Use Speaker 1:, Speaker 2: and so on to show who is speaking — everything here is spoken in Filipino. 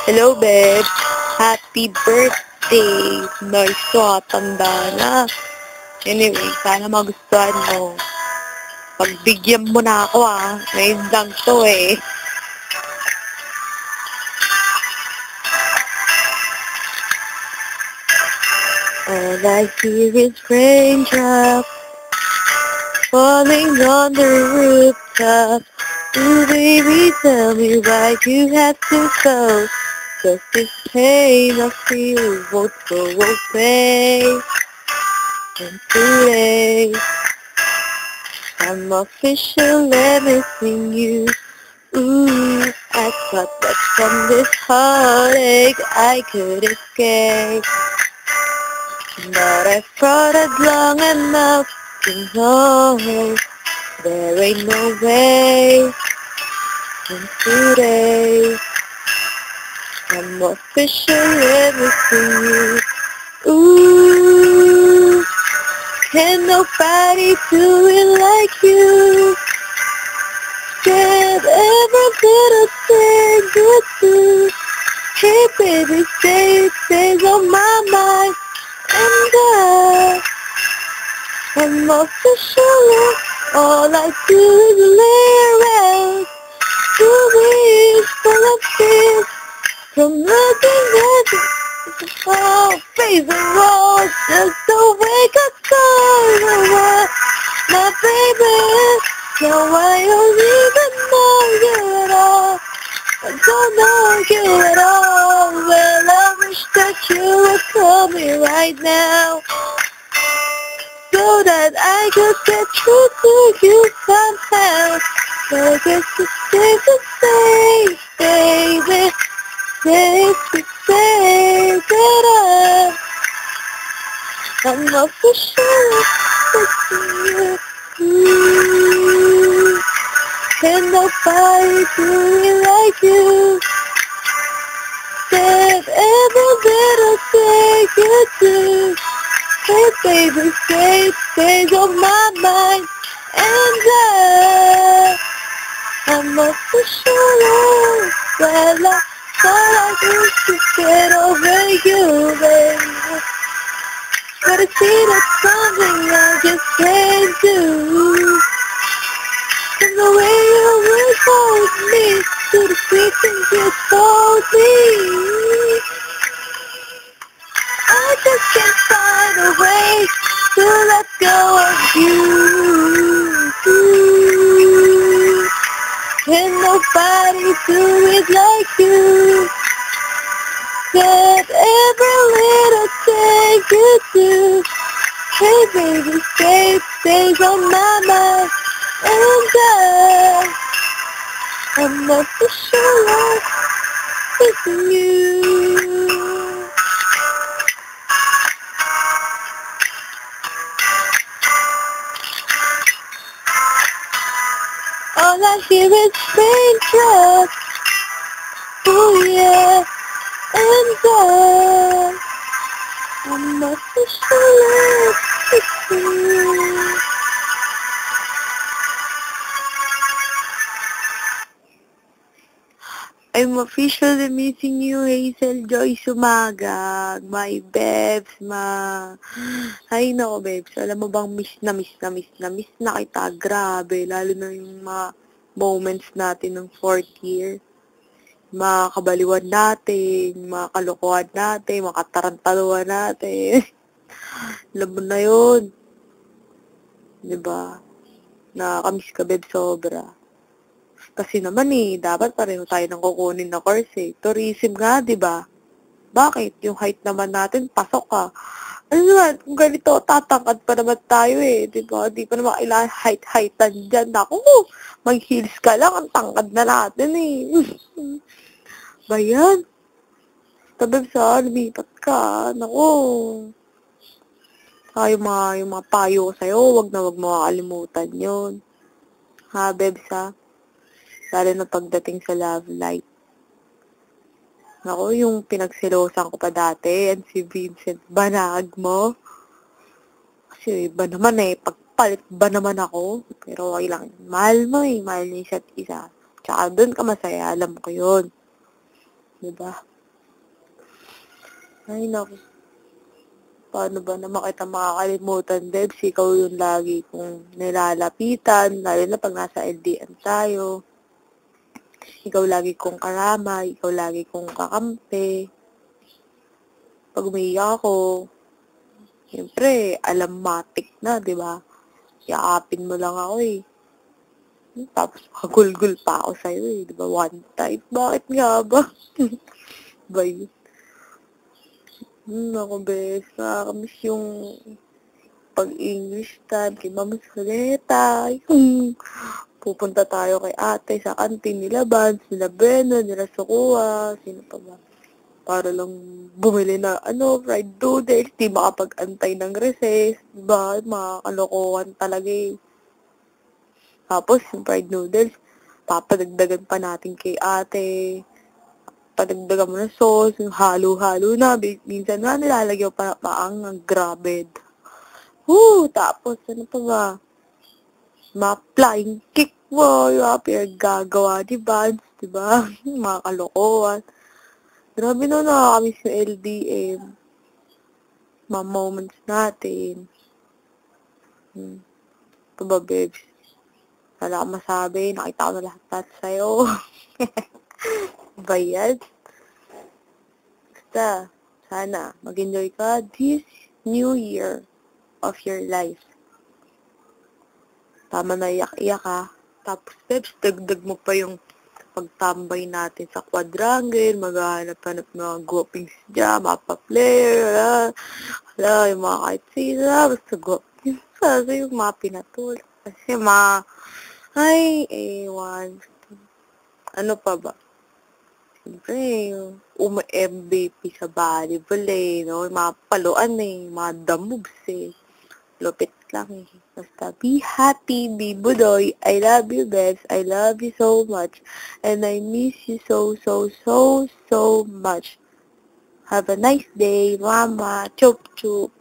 Speaker 1: Hello, babe. Happy birthday. Nice to, tanda na. Anyway, sana magustuhan mo. Pagbigyan mo na ako, Ngayon lang to, eh. All I hear is raindrops falling on the rooftop. Ooh, baby, tell me why you have to go. 'Cause this pain I feel won't go away. And today, I'm officially missing you. Ooh, I thought that from this heartache I could escape. But I fought it long enough to know there ain't no way. And today, I'm officially missing you. Ooh, can nobody do it like you? Can't ever get a thing good to. Hey baby, say it stays on my mind. And I'm officially, all I do is lay around. 2 weeks full of tears from looking at you. Oh, face the road just to wake up someone. My baby, now I don't even know you at all. I don't know you at all. Well, I wish that you would call me right now, so that I could get through to you somehow. But I guess it's safe to say, baby, safe to say that I'm officially missing you. Ooh, can nobody do it like you? Can't ever get a thing you do. Hey baby, say it stays on my mind. And I'm officially, well, all I do is get over you, baby. But I see that's something I just can't do. And the way you would hold me, to the sweet things you told me, I just can't find a way to let go of you. Can nobody do it like you? That every little thing you do. Hey baby, say it stays on my mind. And I'm officially missing you. All I hear is raindrops. Oh yeah. And I'm officially missing you. I'm officially missing you, Hazel Joy Sumagag. My babes, Ay, no, babes. Alam mo bang miss na kita. Grabe. Lalo na yung mga moments natin ng 4th year. Mga kabaliwan natin, mga kalokohan natin, mga katarantaluhan natin. Alam mo na yun. Diba? Nakakamiss ka, babe, sobra. Kasi naman dapat pareho tayo ng kukunin na course Tourism nga, di ba? Bakit? Yung height naman natin, pasok ka. Ano naman, kung ganito, tatangkad pa naman tayo di ba? Di pa naman kailangan height-heightan dyan. Naku, mag-heels ka lang, ang tangkad na natin Ba yan? Tabag sa, lumipat ka. Naku. Yung mga payo ko sa'yo, wag mo makakalimutan yun. Ha, babes, ha? Lalo na pagdating sa love life. Ako, yung pinagsilosan ko pa dati, yan si Vincent Banag mo. Kasi iba naman pagpalit ba naman ako? Pero okay lang. Mahal mo mahal niya isa't isa. Tsaka doon ka masaya, alam ko yun. Diba? Ay, naku. Paano ba naman kita makakalimutan, Debs? Ikaw yung lagi kong nilalapitan, lalo na pag nasa LDN tayo. Ikaw lagi kong karamay, ikaw lagi kong kakampi. Pag umiiyak ako, siyempre, alammatic na, di ba? Yakapin mo lang ako eh. Tapos magulgul pa ako sa'yo eh, di ba? One time. Bakit nga ba? Ba yun? Ako, bes. Nakakamiss yung pag-English time kay Ma'am Soleta. Pupunta tayo kay ate sa kantin nila Vance, nila Breno, nila Sukua, sino pa ba? Para lang bumili na, fried noodles, di makapag-antay ng recess, diba? Mga kalokohan talaga eh. Tapos, yung fried noodles, papadagdagan pa natin kay ate. Padagdagan mo ng sauce, yung halo-halo na. Minsan nga nilalagyan pa paang grabe. Tapos, ano pa ba? Mga flying kick mo, yung mga pinaggagawa ni Vance, diba? Mga kalokohan. Grabe na nakakamiss yung LDM. Mga moments natin. Ito ba, babes? Wala akong masabi. Nakita ko na lahat sa'yo. Bayad. Basta, sana mag-enjoy ka this new year of your life. Tama na iyak-iyak ha. Tapos, babes, dagdag mo pa yung pagtambay natin sa quadrangle, maghahanap-hanap mga gopings dyan, mapa-player, yung mga kahit sila, basta gopings. Kasi yung mga pinatulog. Kasi ay, ewan. Ano pa ba? Siyempre, yung MVP sa volleyball no? Yung mga paluan mga damoves Lupit lang eh. Basta, be happy, be budoy. I love you, best. I love you so much. And I miss you so, so, so, so much. Have a nice day, mama. Chup, chup.